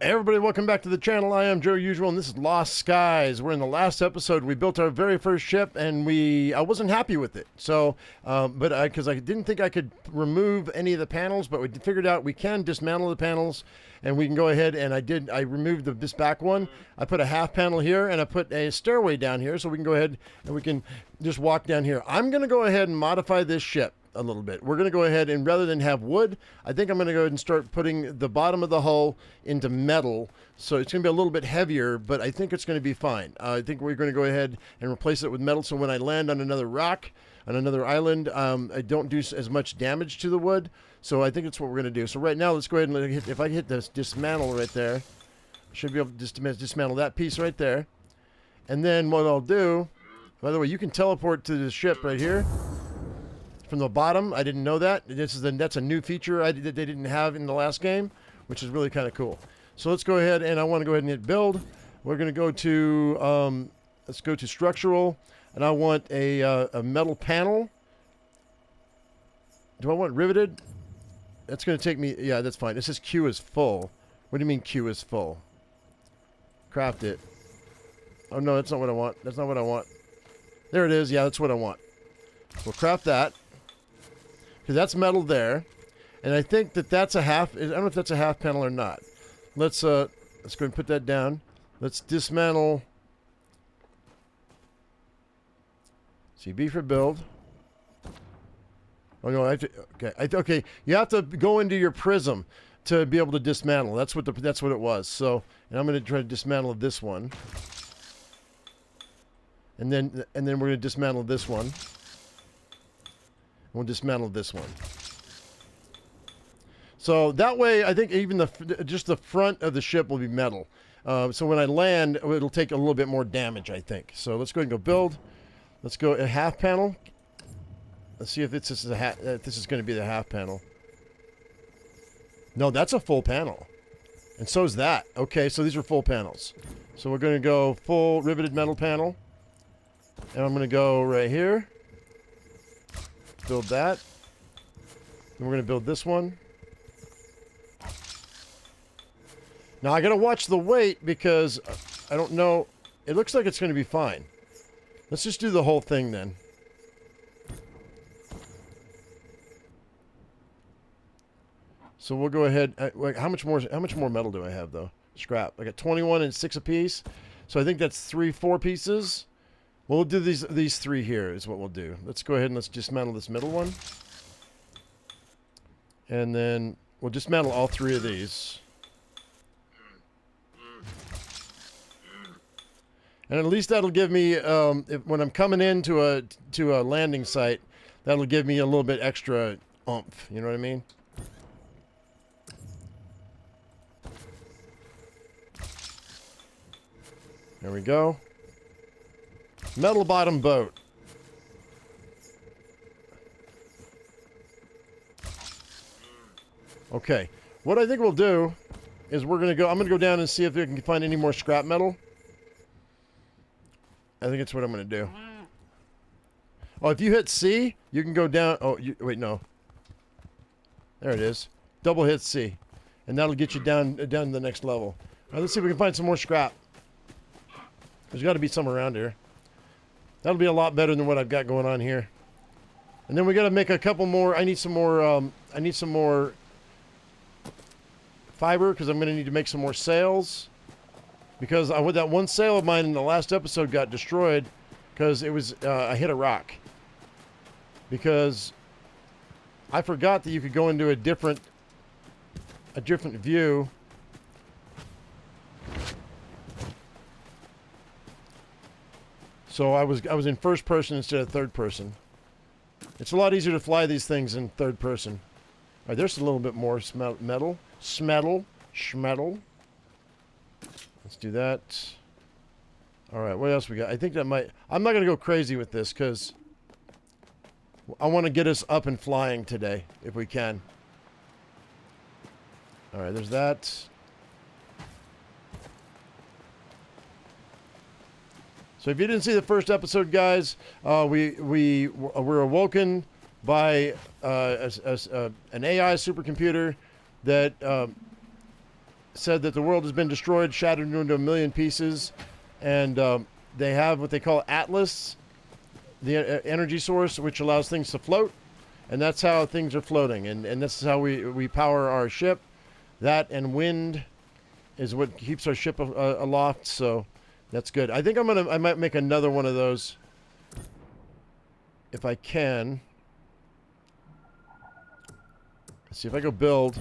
Hey everybody, welcome back to the channel. I am Joe Usual, and this is Lost Skies. We're in the last episode. We built our very first ship, and I wasn't happy with it. So, because I didn't think I could remove any of the panels, but we figured out we can dismantle the panels, and we can go ahead, and I removed this back one. I put a half panel here, and I put a stairway down here, so we can go ahead and we can just walk down here. I'm going to go ahead and modify this ship a little bit. We're going to go ahead and rather than have wood, I think I'm going to go ahead and start putting the bottom of the hull into metal. So it's going to be a little bit heavier, but I think it's going to be fine. I think we're going to go ahead and replace it with metal. So when I land on another rock, on another island, I don't do as much damage to the wood. So I think that's what we're going to do. So right now, let's go ahead and if I hit this dismantle right there, I should be able to just dismantle that piece right there. And then what I'll do, by the way, you can teleport to the ship right here. From the bottom, I didn't know that. That's a new feature that they didn't have in the last game, which is really kind of cool. So let's go ahead, and I want to go ahead and hit build. We're going to go to let's go to structural, and I want a metal panel. Do I want riveted? That's going to take me. Yeah, that's fine. It says Q is full. What do you mean Q is full? Craft it. Oh no, that's not what I want. That's not what I want. There it is. Yeah, that's what I want. We'll craft that. Because that's metal there, and I think that's a half. I don't know if that's a half panel or not. Let's go ahead and put that down. Let's dismantle. CB for build. Oh no, I have to. Okay, okay. You have to go into your prism to be able to dismantle. That's what it was. So, and I'm going to try to dismantle this one, and then we're going to dismantle this one. We'll dismantle this one. So that way, I think even just the front of the ship will be metal. So when I land, it'll take a little bit more damage, I think. So let's go ahead and go build. Let's go a half panel. Let's see if this is going to be the half panel. No, that's a full panel. And so is that. Okay, so these are full panels. So we're going to go full riveted metal panel. And I'm going to go right here. Build that. And we're going to build this one. Now I got to watch the weight because I don't know. It looks like it's going to be fine. Let's just do the whole thing then. So we'll go ahead. How much more metal do I have though? Scrap. I got 21 and 6 apiece. So I think that's 4 pieces. We'll do these 3 here is what we'll do. Let's go ahead and let's dismantle this middle one. And then we'll dismantle all 3 of these. And at least that'll give me, when I'm coming into a landing site, that'll give me a little bit extra oomph. You know what I mean? There we go. Metal bottom boat. Okay. What I think we'll do is I'm going to go down and see if we can find any more scrap metal. I think it's what I'm going to do. Oh, if you hit C, you can go down. Oh, wait, no. There it is. Double hit C. And that'll get you down to the next level. All right, let's see if we can find some more scrap. There's got to be some around here. That'll be a lot better than what I've got going on here. And then we got to make a couple more. I need some more fiber because I'm going to need to make some more sails. Because that one sail of mine in the last episode got destroyed because it was I hit a rock. Because I forgot that you could go into a different view. So I was in first person instead of third person. It's a lot easier to fly these things in third person. All right, there's a little bit more metal. Schmetal. Let's do that. All right, what else we got? I think that might... I'm not going to go crazy with this because I want to get us up and flying today, if we can. All right, there's that. So if you didn't see the first episode, guys, we were awoken by an AI supercomputer that said that the world has been destroyed, shattered into a million pieces, and they have what they call Atlas, the energy source, which allows things to float, and that's how things are floating, and this is how we power our ship. That and wind is what keeps our ship aloft, so that's good. I think I might make another one of those if I can. Let's see if I go build,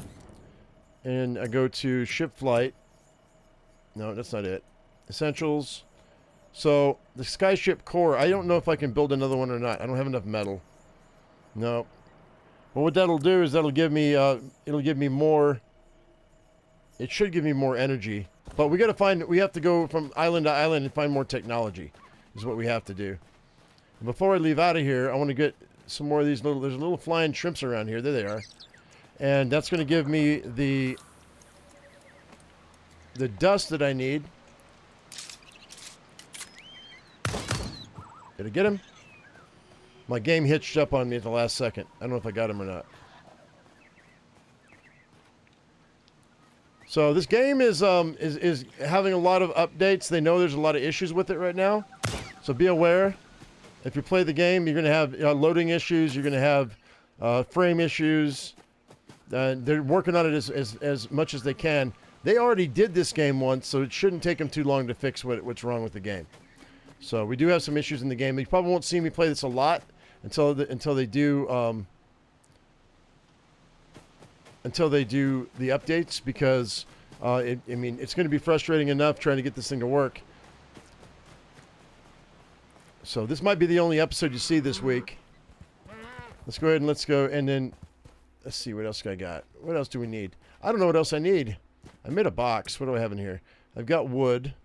and I go to ship flight. No, that's not it. Essentials. So the skyship core, I don't know if I can build another one or not. I don't have enough metal. No. Well, what that'll do is that'll give me, it'll give me more. It should give me more energy. But we have to go from island to island and find more technology, is what we have to do. And before I leave out of here, I want to get some more of these there's little flying shrimps around here. There they are. And that's going to give me the dust that I need. Did I get him? My game hitched up on me at the last second. I don't know if I got him or not. So this game is having a lot of updates. They know there's a lot of issues with it right now. So be aware. If you play the game, you're going to have loading issues. You're going to have frame issues. They're working on it as much as they can. They already did this game once, so it shouldn't take them too long to fix what's wrong with the game. So we do have some issues in the game. You probably won't see me play this a lot until they do the updates, because I mean, it's going to be frustrating enough trying to get this thing to work. So this might be the only episode you see this week. Let's go ahead and let's go, and then let's see what else I got. What else do we need? I don't know what else I need. I made a box. What do I have in here? I've got wood.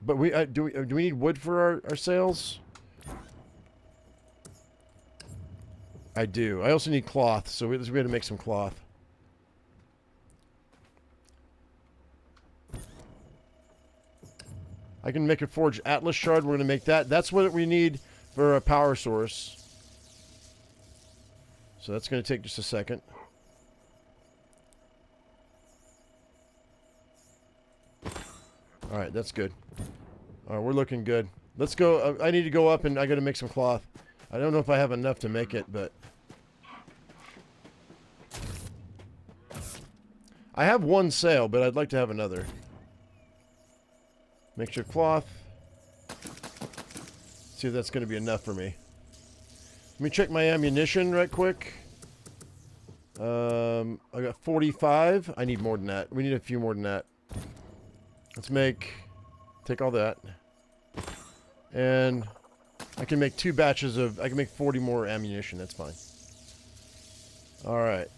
But do we need wood for our sails? I do. I also need cloth, so we have to make some cloth. I can make a forged Atlas shard. We're going to make that. That's what we need for a power source. So that's going to take just a second. All right, that's good. All right, we're looking good. Let's go. I need to go up, and I got to make some cloth. I don't know if I have enough to make it, but I have one sail, but I'd like to have another. Mixture cloth. See if that's going to be enough for me. Let me check my ammunition right quick. I got 45. I need more than that. We need a few more than that. Let's take all that. And I can make 2 batches of, I can make 40 more ammunition. That's fine. All right.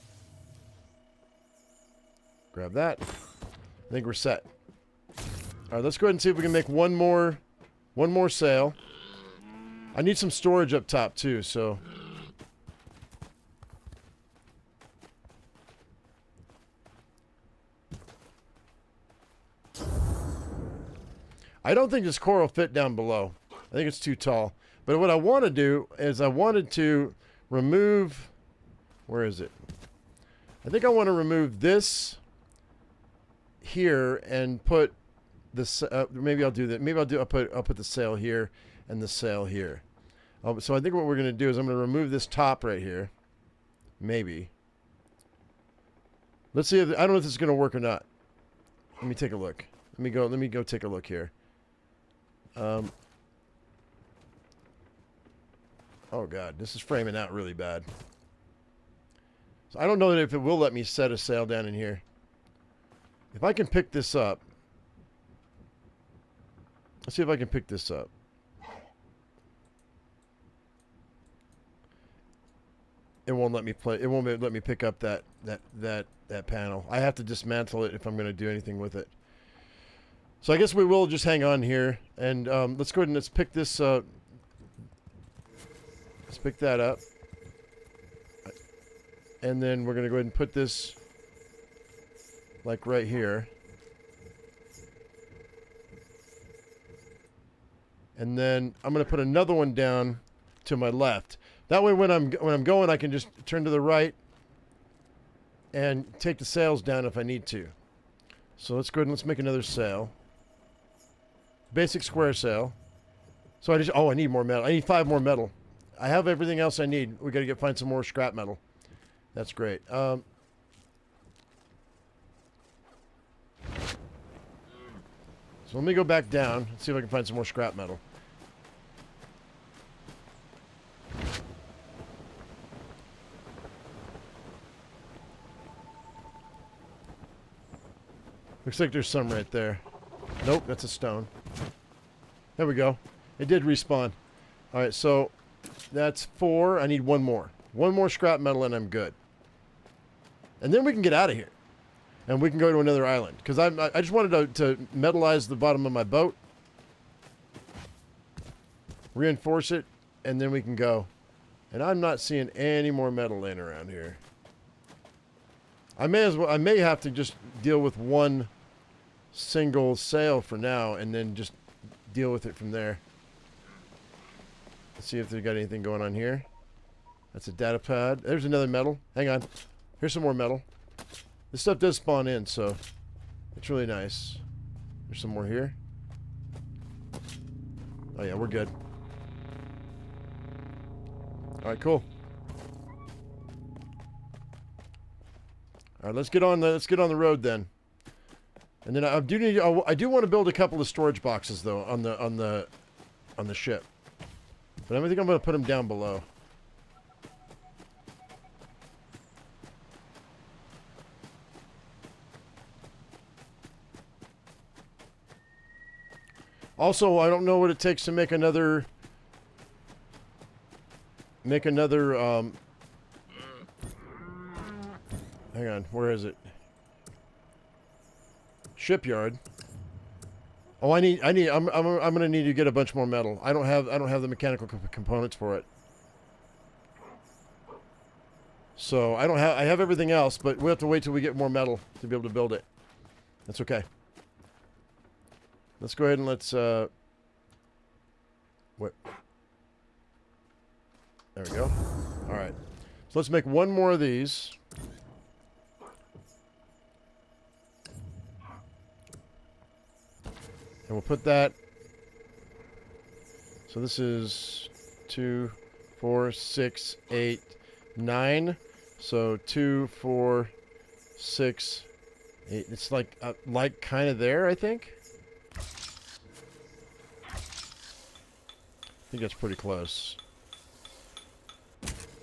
Grab that. I think we're set. All right, let's go ahead and see if we can make one more sail. I need some storage up top too, so. I don't think this core will fit down below. I think it's too tall. But what I want to do is I wanted to remove, where is it? I think I want to remove this here and put this, maybe I'll do that. Maybe I'll put the sail here and the sail here. So I think what we're going to do is I'm going to remove this top right here. Maybe. Let's see. I don't know if this is going to work or not. Let me take a look. Let me go take a look here. Oh god, this is framing out really bad. So I don't know that if it will let me set a sail down in here. If I can pick this up. Let's see if I can pick this up. It won't let me play. It won't let me pick up that panel. I have to dismantle it if I'm going to do anything with it. So I guess we will just hang on here, and let's go ahead and let's pick this. Let's pick that up, and then we're going to go ahead and put this like right here, and then I'm going to put another one down to my left. That way, when I'm going, I can just turn to the right and take the sails down if I need to. So let's go ahead and let's make another sail. Basic square sail. So I just, oh, I need more metal. I need 5 more metal. I have everything else I need. We got to find some more scrap metal. That's great. So let me go back down and see if I can find some more scrap metal. Looks like there's some right there. Nope, that's a stone. There we go. It did respawn. All right, so that's 4. I need 1 more. 1 more scrap metal and I'm good. And then we can get out of here. And we can go to another island. Because I just wanted to metalize the bottom of my boat. Reinforce it. And then we can go. And I'm not seeing any more metal laying around here. I may have to just deal with 1 single sail for now. And then just deal with it from there. Let's see if they've got anything going on here. That's a data pad. There's another metal. Hang on. Here's some more metal. This stuff does spawn in, so it's really nice. There's some more here. Oh yeah, we're good. All right, cool. All right, let's get on the road then. And then I do want to build a couple of storage boxes though on the ship. But I think I'm going to put them down below. Also, I don't know what it takes to make another hang on, where is it? Shipyard. Oh, I'm gonna need to get a bunch more metal. I don't have the mechanical components for it. So I have everything else, but we have to wait till we get more metal to be able to build it. That's okay. Let's go ahead and let's what? There we go. All right. So let's make 1 more of these. And we'll put that. So this is 2, 4, 6, 8, 9. So 2, 4, 6, 8. It's like kind of there, I think. I think that's pretty close.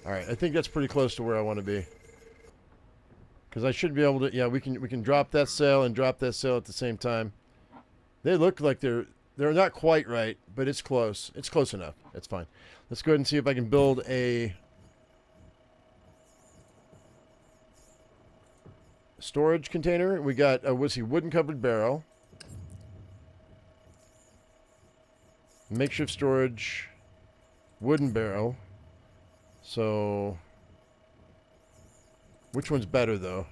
All right, I think that's pretty close to where I want to be. Because I should be able to. Yeah, we can drop that sail and drop that sail at the same time. They look like they're not quite right, but it's close. It's close enough. That's fine. Let's go ahead and see if I can build a storage container. We got a wooden covered barrel. Makeshift storage, wooden barrel. So, which one's better though?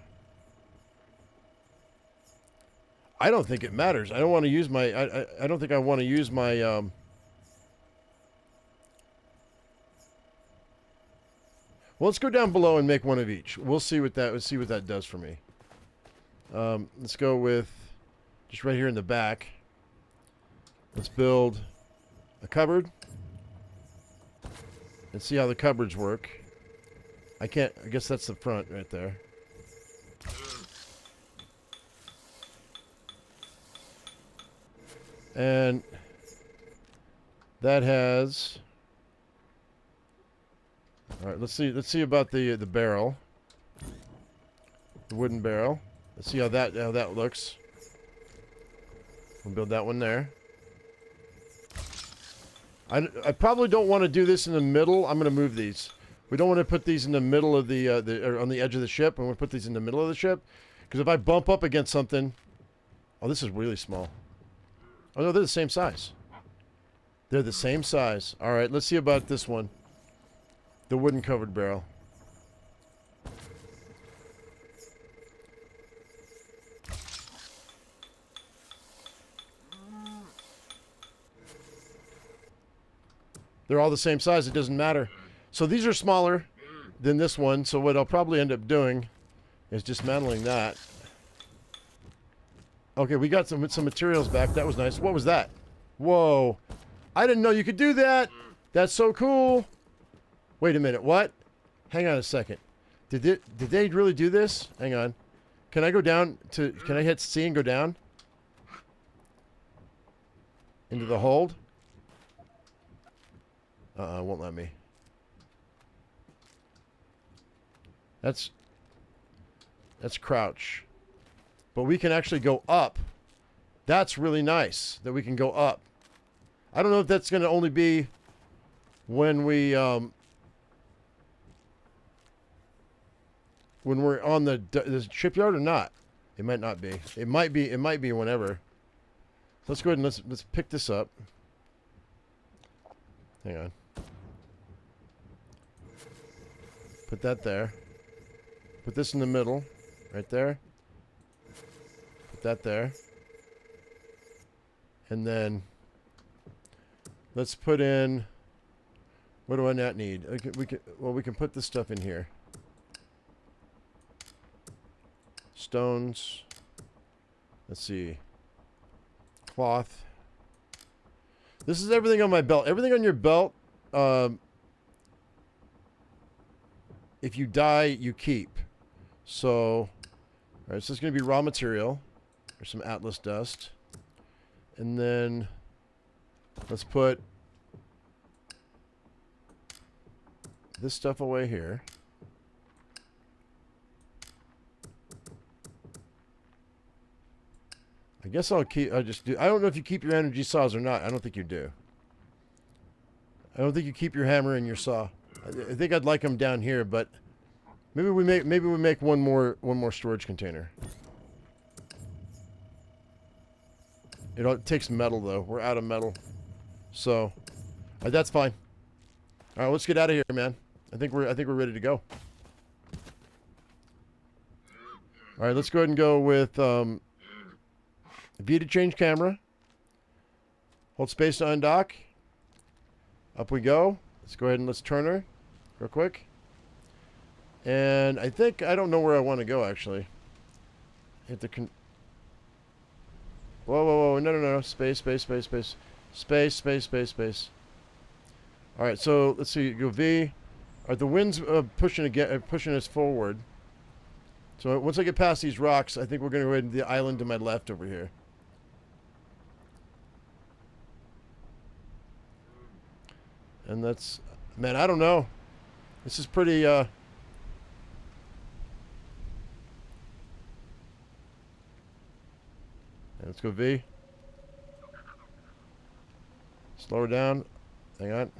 I don't think it matters. I don't want to use my. I don't think I want to use my. Well, let's go down below and make 1 of each. We'll see what that does for me. Let's go with just right here in the back. Let's build a cupboard and see how the cupboards work. I guess that's the front right there. And that has. All right, let's see about the barrel. The wooden barrel. Let's see how that looks. We'll build that one there. I probably don't want to do this in the middle. I'm going to move these. We don't want to put these in the middle of or on the edge of the ship. I'm going to put these in the middle of the ship. Because if I bump up against something... Oh, this is really small. Oh, no, they're the same size. They're the same size. All right, let's see about this one. The wooden covered barrel. They're all the same size. It doesn't matter. So these are smaller than this one. So what I'll probably end up doing is dismantling that. Okay, we got some materials back. That was nice. What was that? Whoa. I didn't know you could do that. That's so cool. Wait a minute. What? Hang on a second. Did they really do this? Hang on. Can I go down to... Can I hit C and go down? Into the hold? It won't let me. That's crouch. But we can actually go up. That's really nice that we can go up. I don't know if that's going to only be when we're on the shipyard or not. It might not be. It might be whenever. Let's go ahead and let's pick this up. Hang on. Put that there. Put this in the middle, right there. Put that there. And then let's put in, what do I not need? We can put this stuff in here. Stones. Let's see. Cloth. This is everything on my belt. Everything on your belt, if you die, you keep. So, all right, so it's going to be raw material. There's some Atlas dust. And then let's put this stuff away here. I guess I don't know if you keep your energy saws or not. I don't think you do. I don't think you keep your hammer and your saw. I think I'd like them down here, but maybe we make one more storage container. It takes metal though. We're out of metal, so that's fine. All right, let's get out of here, man. I think we're ready to go. All right, let's go ahead and go with V to change camera. Hold space to undock. Up we go. Let's go ahead and let's turn her real quick. And I don't know where I want to go actually. Hit the whoa, no. Space. All right, so let's see. Go V. Are the winds pushing us forward? So once I get past these rocks, I think we're going to go ahead to the island to my left over here. And that's, man, I don't know. This is pretty, let's go V. Slow her down. Hang on.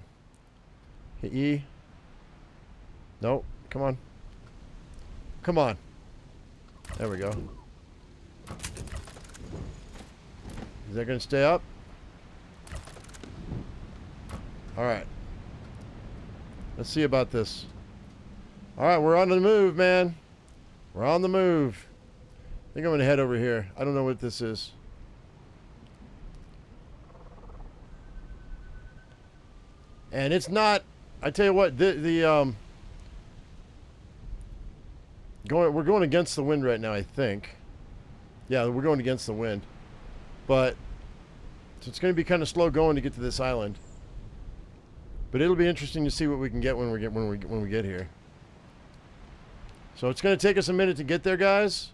Hit E. Nope. Come on. Come on. There we go. Is that going to stay up? All right. Let's see about this. All right, we're on the move, man. We're on the move. I think I'm going to head over here. I don't know what this is. And it's not, I tell you what, we're going against the wind right now, I think. Yeah, we're going against the wind. But so it's going to be kind of slow going to get to this island. But it'll be interesting to see what we can get when we get here. So it's going to take us a minute to get there, guys.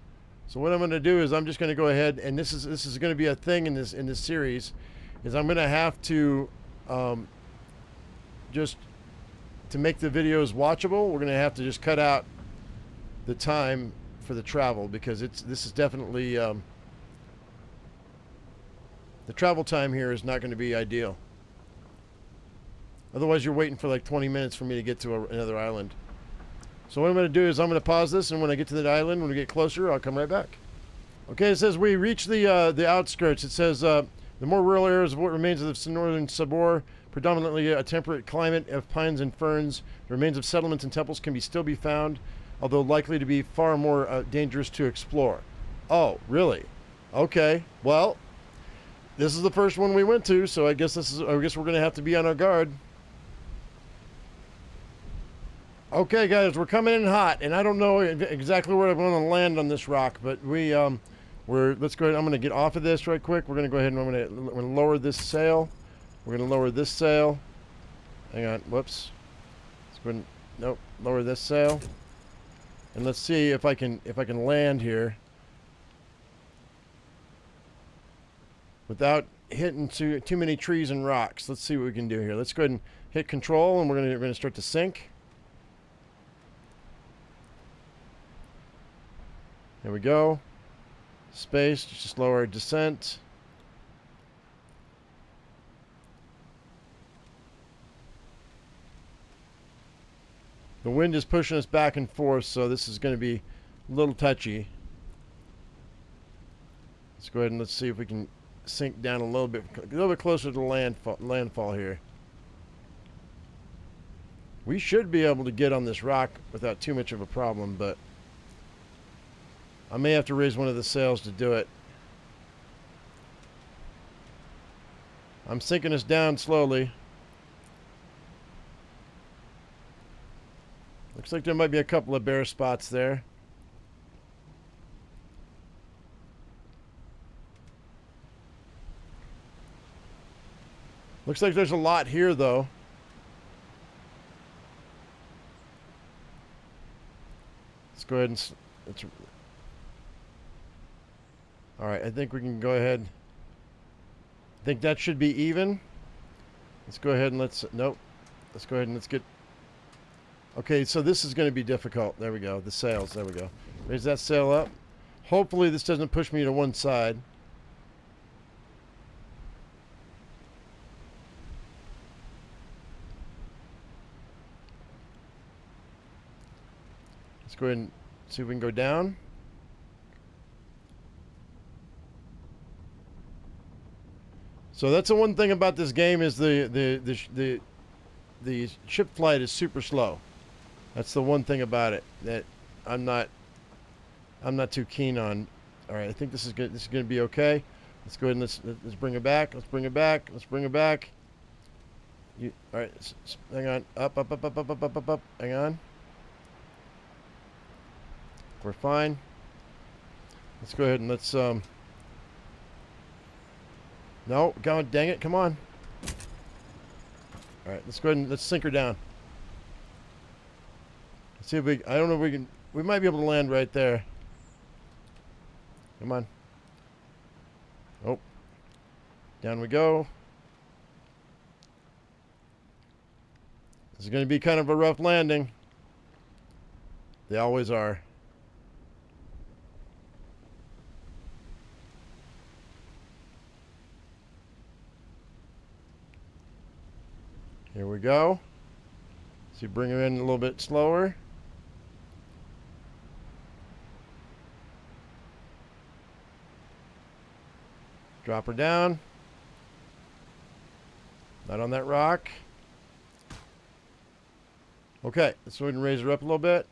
So what I'm going to do is I'm just going to go ahead, and this is going to be a thing in this series, is I'm going to have to just to make the videos watchable, we're going to have to just cut out the time for the travel, because this is definitely the travel time here is not going to be ideal. Otherwise, you're waiting for like 20 minutes for me to get to another island. So what I'm going to do is I'm going to pause this, and when I get to that island, when we get closer, I'll come right back. Okay, it says we reach the outskirts. It says the more rural areas of what remains of the northern Sabor, predominantly a temperate climate of pines and ferns. The remains of settlements and temples can still be found, although likely to be far more dangerous to explore. Oh, really? Okay. Well, this is the first one we went to, so I guess we're going to have to be on our guard. Okay, guys, we're coming in hot, and I don't know exactly where I'm going to land on this rock, but we're Let's go ahead. I'm going to get off of this right quick. We're going to go ahead and I'm going to lower this sail. We're going to lower this sail. Hang on. Whoops. Let's go ahead and, nope. Lower this sail. And let's see if I can land here without hitting too many trees and rocks. Let's see what we can do here. Let's go ahead and hit control, and we're going to start to sink. There we go. Space, just lower our descent. The wind is pushing us back and forth, so this is going to be a little touchy. Let's go ahead and let's see if we can sink down a little bit closer to the landfall here. We should be able to get on this rock without too much of a problem, but I may have to raise one of the sails to do it. I'm sinking us down slowly. Looks like there might be a couple of bare spots there. Looks like there's a lot here, though. Let's go ahead and... All right, I think we can go ahead. I think that should be even. Let's go ahead and nope. Let's go ahead and let's get... Okay, so this is going to be difficult. There we go. The sails. There we go. Raise that sail up. Hopefully this doesn't push me to one side. Let's go ahead and see if we can go down. So that's the one thing about this game is the ship flight is super slow. That's the one thing about it that I'm not too keen on. All right, I think this is good. This is going to be okay. Let's go ahead and let's bring it back. Let's bring it back. Let's bring it back. All right, hang on. Up. Hang on. We're fine. Let's go ahead and let's no, God dang it, come on. All right, let's go ahead and let's sink her down. Let's see if I don't know if we might be able to land right there. Come on. Oh. Down we go. This is going to be kind of a rough landing. They always are. Here we go. So you bring her in a little bit slower. Drop her down. Not on that rock. Okay, let's go ahead and raise her up a little bit.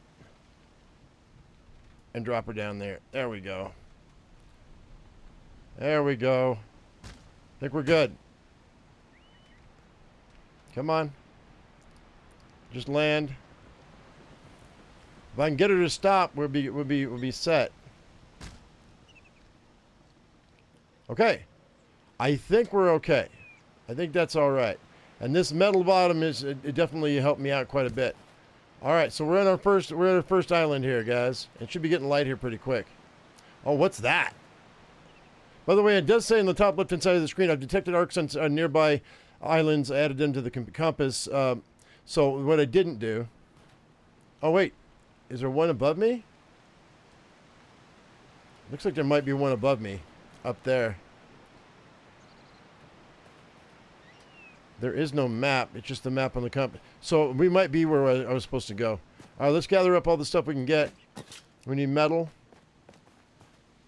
And drop her down there. There we go. There we go. I think we're good. Come on. Just land. If I can get her to stop, we'll be set. Okay. I think we're okay. I think that's all right. And this metal bottom it definitely helped me out quite a bit. All right, so we're at our first island here, guys. It should be getting light here pretty quick. Oh, what's that? By the way, it does say in the top left-hand side of the screen, I've detected arcs on nearby islands, added them to the compass. So what I didn't do... Oh, wait. Is there one above me? Looks like there might be one above me. Up there. There is no map. It's just the map on the compass. So we might be where I was supposed to go. All right, let's gather up all the stuff we can get. We need metal.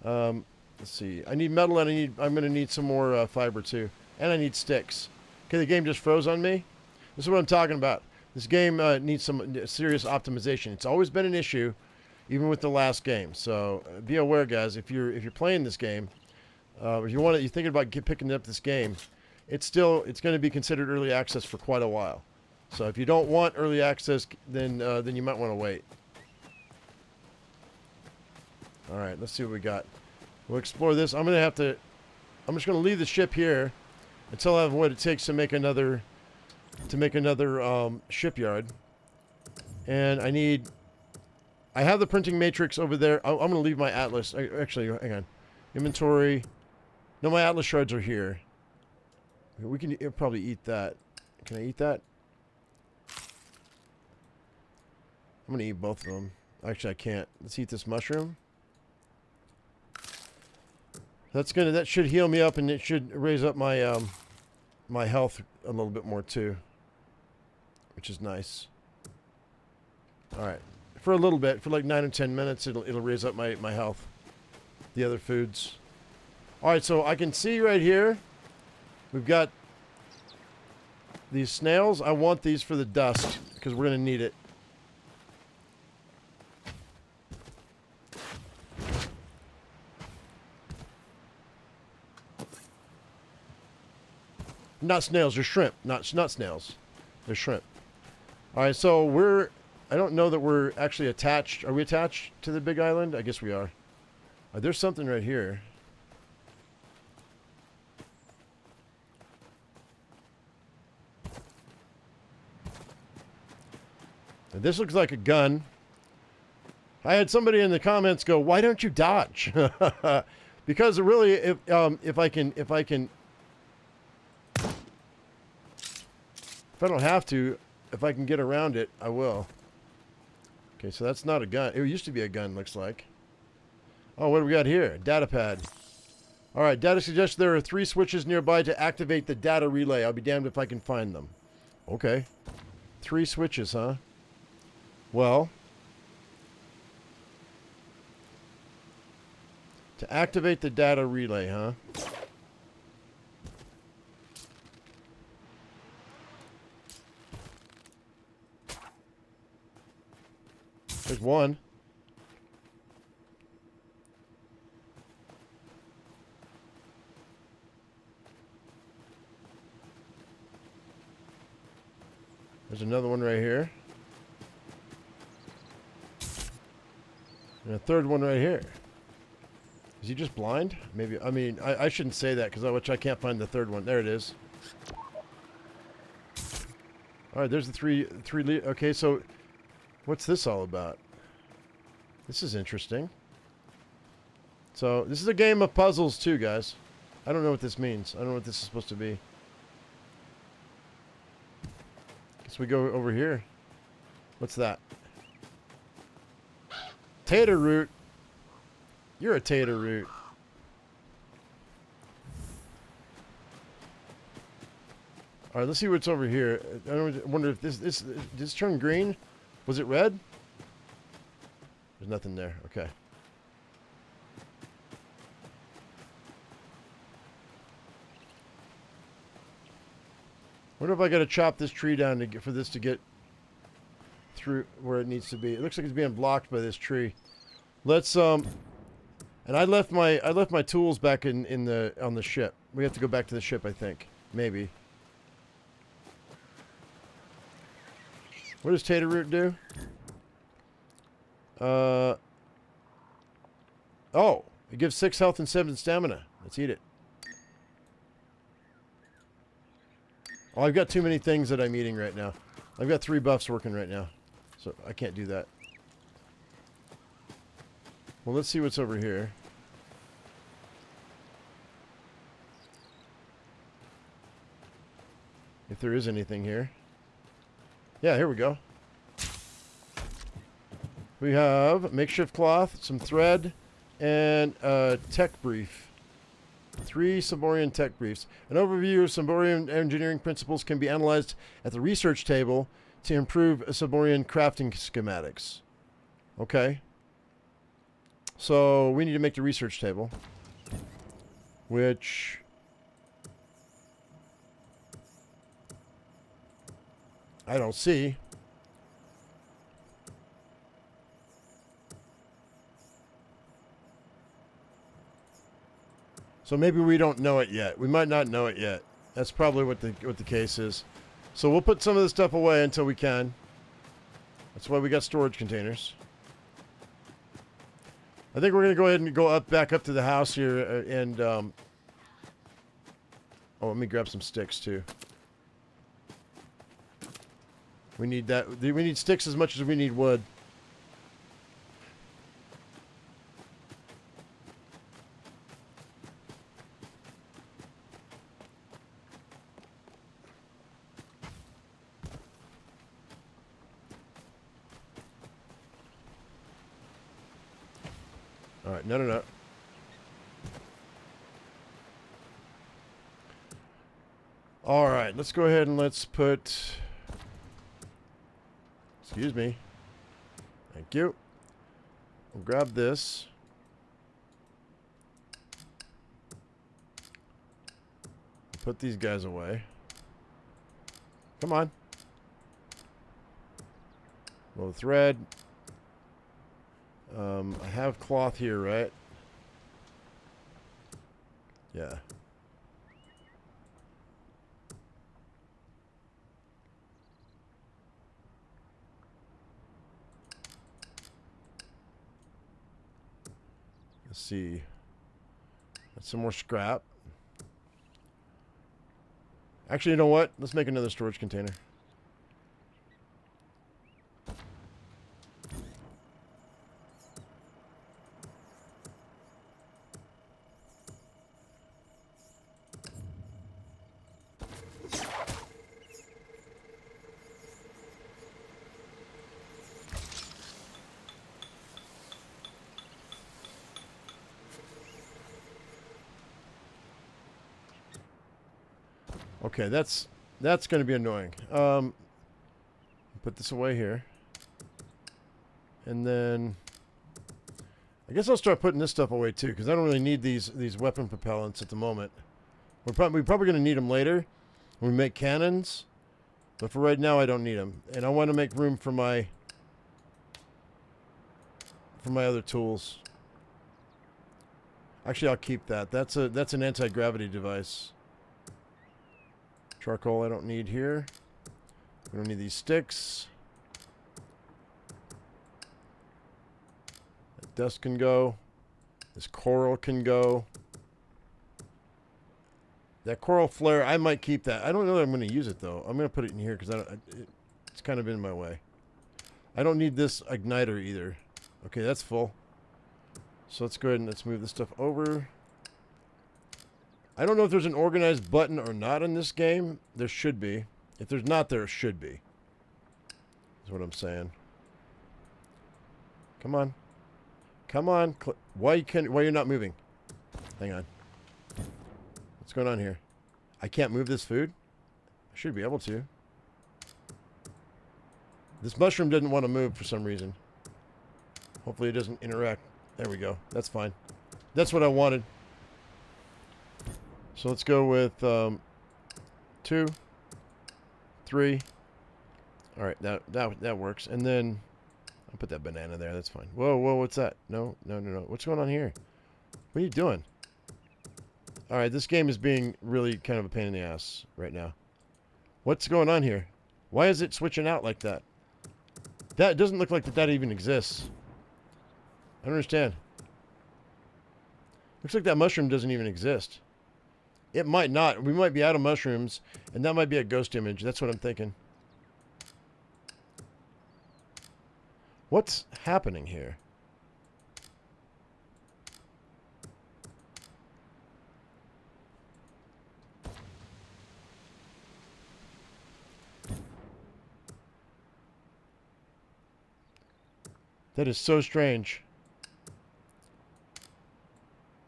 Let's see. I need metal, and I'm going to need some more fiber too, and I need sticks. Okay, the game just froze on me. This is what I'm talking about. This game needs some serious optimization. It's always been an issue, even with the last game. So be aware, guys. If you're playing this game, if you're thinking about picking up this game, it's going to be considered early access for quite a while. So if you don't want early access, then you might want to wait. All right, let's see what we got. We'll explore this. I'm just going to leave the ship here until I have what it takes to make another shipyard. And I have the printing matrix over there. I'm going to leave my atlas. Actually, hang on. Inventory. No, my atlas shards are here. We can probably eat that. Can I eat that? I'm going to eat both of them. Actually, I can't. Let's eat this mushroom. That should heal me up, and it should raise up my my health a little bit more too, which is nice. All right, for a little bit, for like 9 or 10 minutes, it'll raise up my health. The other foods. All right, so I can see right here, we've got these snails. I want these for the dust because we're gonna need it. Not snails, they're shrimp. Not snails. They're shrimp. Alright, so I don't know that we're actually attached. Are we attached to the big island? I guess we are. There's something right here. And this looks like a gun. I had somebody in the comments go, "Why don't you dodge?" Because really, if I don't have to, if I can get around it, I will. Okay, so that's not a gun. It used to be a gun, looks like. Oh, what do we got here? Data pad. All right, data suggests there are 3 switches nearby to activate the data relay. I'll be damned if I can find them. Okay. 3 switches, huh? Well, to activate the data relay, huh? There's one. There's another one right here. And a third one right here. Is he just blind? Maybe. I mean, I shouldn't say that because I can't find the third one. There it is. All right, there's the three. Okay, so what's this all about? This is interesting. So this is a game of puzzles too, guys. I don't know what this means. I don't know what this is supposed to be. Guess we go over here. What's that? Tater root. You're a tater root. All right, let's see what's over here. I wonder if this turned green. Was it red? There's nothing there. Okay. Wonder if I got to chop this tree down for this to get through where it needs to be. It looks like it's being blocked by this tree. Let's and I left my tools back on the ship. We have to go back to the ship, I think. Maybe. What does tater root do? Oh, it gives 6 health and 7 stamina. Let's eat it. Oh, I've got too many things that I'm eating right now. I've got 3 buffs working right now, so I can't do that. Well, let's see what's over here. If there is anything here. Yeah, here we go. We have makeshift cloth, some thread, and a tech brief. 3 Siborian tech briefs. An overview of Siborian engineering principles can be analyzed at the research table to improve Siborian crafting schematics. Okay. So we need to make the research table, which I don't see. So maybe we don't know it yet. We might not know it yet. That's probably what the case is. So we'll put some of this stuff away until we can. That's why we got storage containers. I think we're going to go ahead and go back up to the house here and, oh, let me grab some sticks too. We need that. We need sticks as much as we need wood. All right, no. All right, let's go ahead and let's put... Excuse me. Thank you. We'll grab this. Put these guys away. Come on. Little thread. I have cloth here, right? Yeah. Let's see. That's some more scrap. Actually, you know what? Let's make another storage container. Okay, that's going to be annoying. Put this away here. And then I guess I'll start putting this stuff away too, because I don't really need these weapon propellants at the moment. We're probably going to need them later when we make cannons, but for right now I don't need them. And I want to make room for my other tools. Actually, I'll keep that. That's an anti-gravity device. Charcoal I don't need here. We don't need these sticks. That dust can go. This coral can go. That coral flare, I might keep that. I don't know that I'm going to use it though. I'm going to put it in here because it's kind of in my way. I don't need this igniter either. Okay, that's full. So let's go ahead and let's move this stuff over. I don't know if there's an organized button or not in this game. There should be. If there's not, there should be. That's what I'm saying. Come on. Come on. Why you're not moving? Hang on. What's going on here? I can't move this food? I should be able to. This mushroom didn't want to move for some reason. Hopefully it doesn't interact. There we go. That's fine. That's what I wanted. So let's go with 2, 3. All right, that works. And then I'll put that banana there. That's fine. Whoa, what's that? No. What's going on here? What are you doing? All right, this game is being really kind of a pain in the ass right now. What's going on here? Why is it switching out like that? That doesn't look like that even exists. I don't understand. Looks like that mushroom doesn't even exist. It might not. We might be out of mushrooms, and that might be a ghost image. That's what I'm thinking. What's happening here? That is so strange.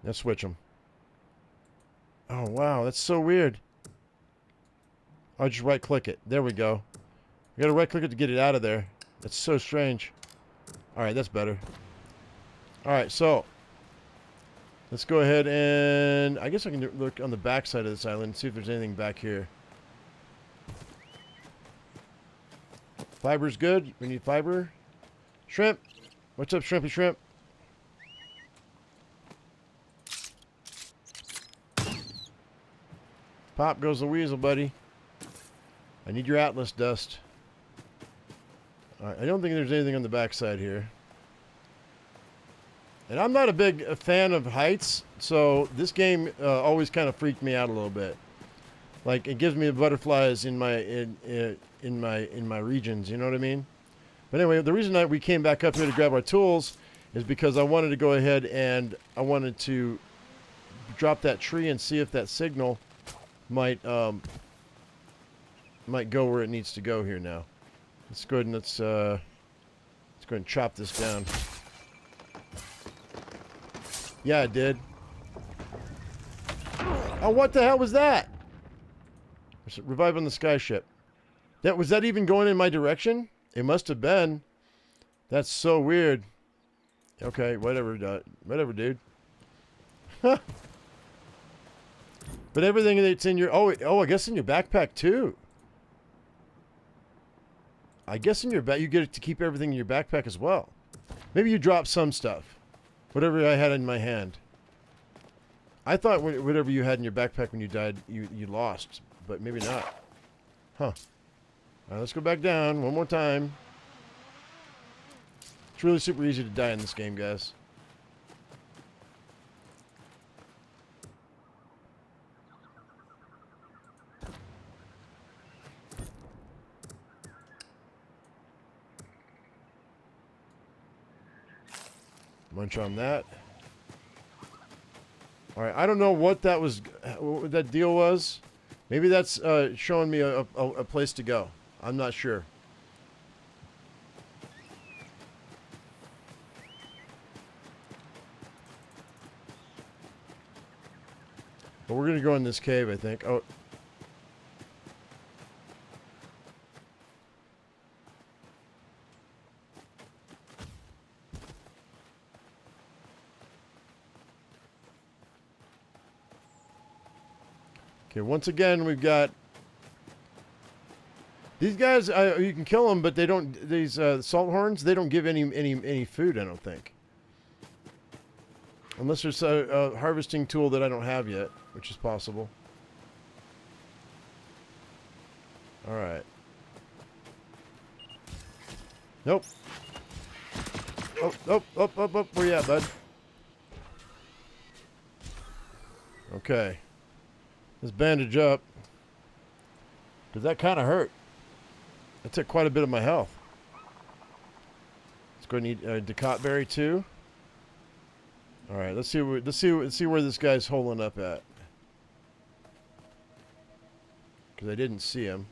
Now switch them. Oh, wow. That's so weird. I'll just right-click it. There we go. I gotta right-click it to get it out of there. That's so strange. Alright, that's better. Alright, so let's go ahead and... I guess I can look on the back side of this island and see if there's anything back here. Fiber's good. We need fiber. Shrimp. What's up, Shrimpy Shrimp? Pop goes the weasel, buddy. I need your Atlas dust. Alright, I don't think there's anything on the back side here. And I'm not a big fan of heights, so this game always kind of freaked me out a little bit. Like it gives me the butterflies in my regions. You know what I mean? But anyway, the reason that we came back up here to grab our tools is because I wanted to go ahead and I wanted to drop that tree and see if that signal might go where it needs to go here now. Let's go ahead and let's go ahead and chop this down. Yeah, it did. Oh, what the hell was that? Revive on the skyship. Was that even going in my direction? It must have been. That's so weird. Okay, whatever, dude. But everything that's in your I guess in your backpack too. I guess in your you get to keep everything in your backpack as well. Maybe you drop some stuff. Whatever I had in my hand. I thought whatever you had in your backpack when you died, you lost, but maybe not. Huh. All right, let's go back down one more time. It's really super easy to die in this game, guys. Munch on that. All right, I don't know what that was, what that deal was. Maybe that's showing me a place to go. I'm not sure. But we're gonna go in this cave, I think. Oh. Okay, once again, we've got these guys. You can kill them, but they don't. These salt horns, they don't give any food. I don't think, unless there's a harvesting tool that I don't have yet, which is possible. All right. Nope. Oh, where you at, bud? Okay. Let's bandage up. Because that kind of hurt. That took quite a bit of my health. Let's go and eat Decot berry too. All right, let's see where this guy's holding up at. Because I didn't see him.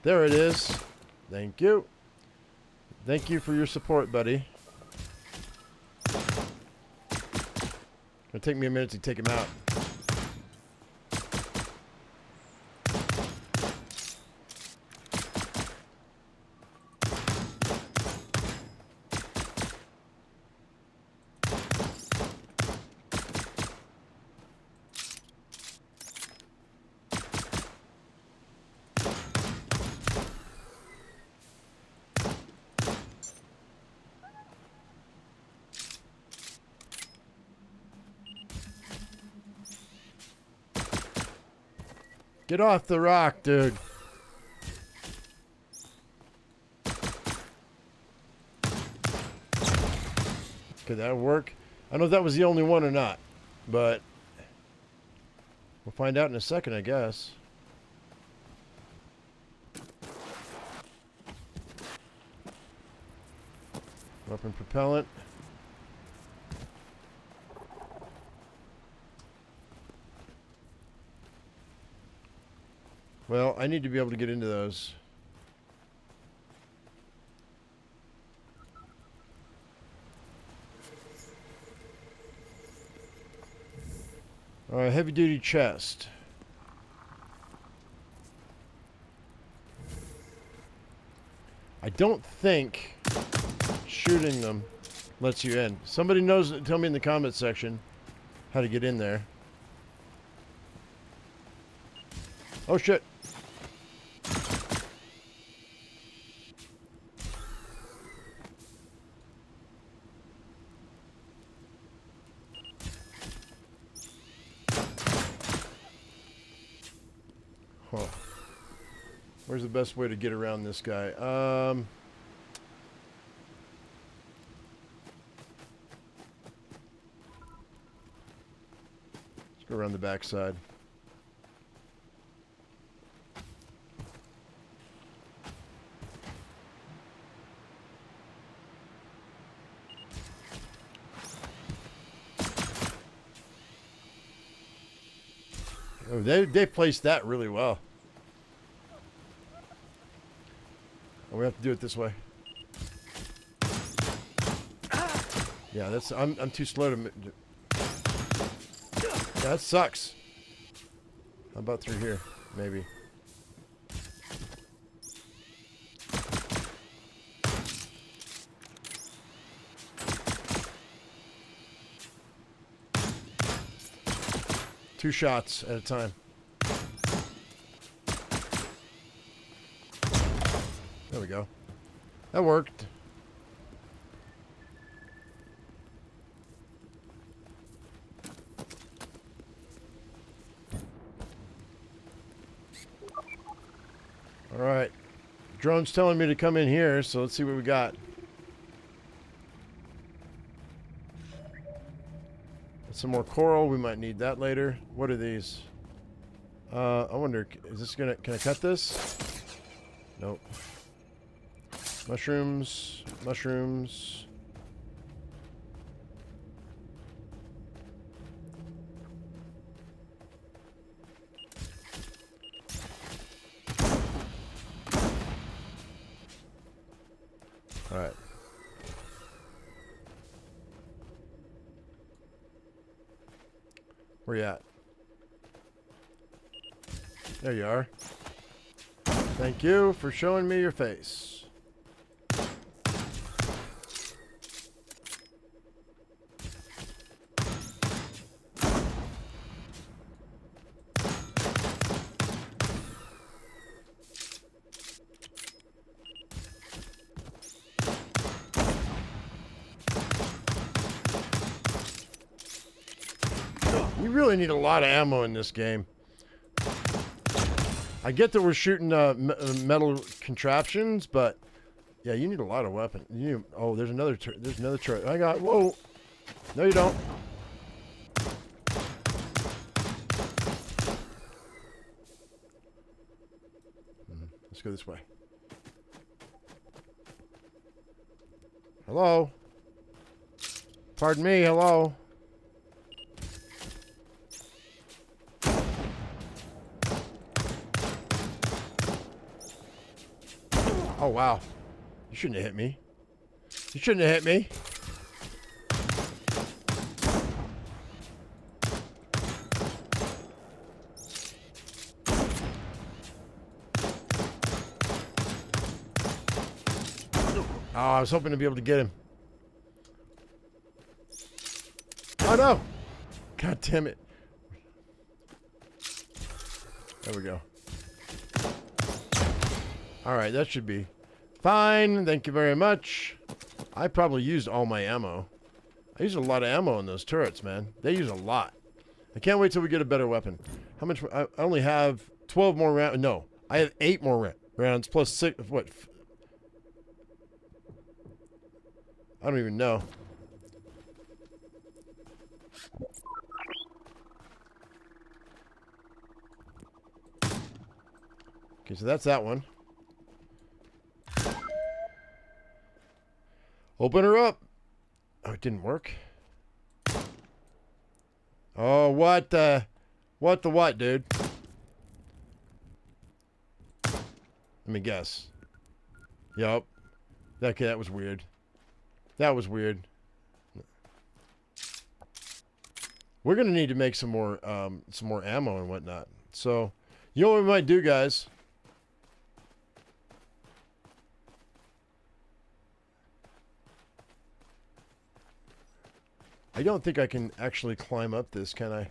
There it is. Thank you. Thank you for your support, buddy. It'll take me a minute to take him out. Get off the rock, dude. Could that work? I don't know if that was the only one or not, but we'll find out in a second, I guess. Weapon propellant. Well, I need to be able to get into those. All right, heavy duty chest. I don't think shooting them lets you in. Somebody knows, tell me in the comment section how to get in there. Oh shit. Where's the best way to get around this guy? Let's go around the backside. Oh, they placed that really well. Oh, we have to do it this way. Yeah, that's I'm too slow to. Yeah, that sucks. How about through here, maybe? Two shots at a time. There we go. That worked. All right. Drone's telling me to come in here, so let's see what we got. Some more coral. We might need that later. What are these? I wonder, is this gonna, can I cut this? Nope. Mushrooms. Mushrooms. All right. Where you at? There you are. Thank you for showing me your face. You really need a lot of ammo in this game. I get that we're shooting metal contraptions, but yeah, you need a lot of weapon. You need, oh, there's another turret. I got. Whoa! No, you don't. Let's go this way. Hello. Pardon me. Hello. Oh, wow. You shouldn't have hit me. You shouldn't have hit me. Oh, I was hoping to be able to get him. Oh, no. God damn it. There we go. All right, that should be fine. Thank you very much. I probably used all my ammo. I used a lot of ammo in those turrets, man. They use a lot. I can't wait till we get a better weapon. How much? I only have 12 more rounds. No, I have 8 more rounds plus 6. What? I don't even know. Okay, so that's that one. Open her up. Oh, it didn't work. Oh, what the what, dude? Let me guess. Yup. Okay, that was weird. That was weird. We're gonna need to make some more ammo and whatnot. So, you know what we might do, guys? I don't think I can actually climb up this, can I?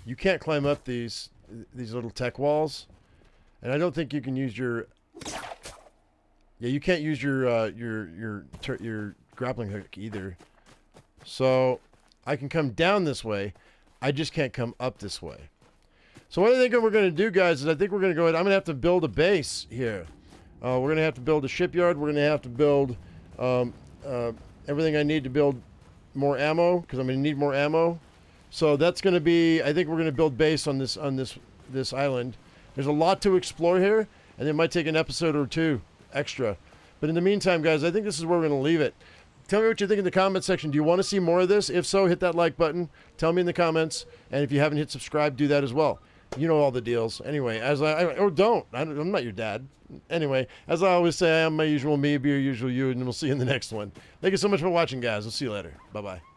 You can't climb up these little tech walls, and I don't think you can use your. Yeah, you can't use your grappling hook either. So I can come down this way. I just can't come up this way. So what I think we're going to do, guys, is I think we're going to go ahead. I'm going to have to build a base here. We're going to have to build a shipyard. We're going to have to build everything I need to build more ammo, because I'm going to need more ammo. So that's going to be, I think we're going to build base on this island. There's a lot to explore here, and it might take an episode or two extra. But in the meantime, guys, I think this is where we're going to leave it. Tell me what you think in the comment section. Do you want to see more of this? If so, hit that like button. Tell me in the comments. And if you haven't hit subscribe, do that as well. You know all the deals. Anyway, or don't. I'm not your dad. Anyway, as I always say, I am my usual me, be your usual you, and we'll see you in the next one. Thank you so much for watching, guys. We'll see you later. Bye-bye.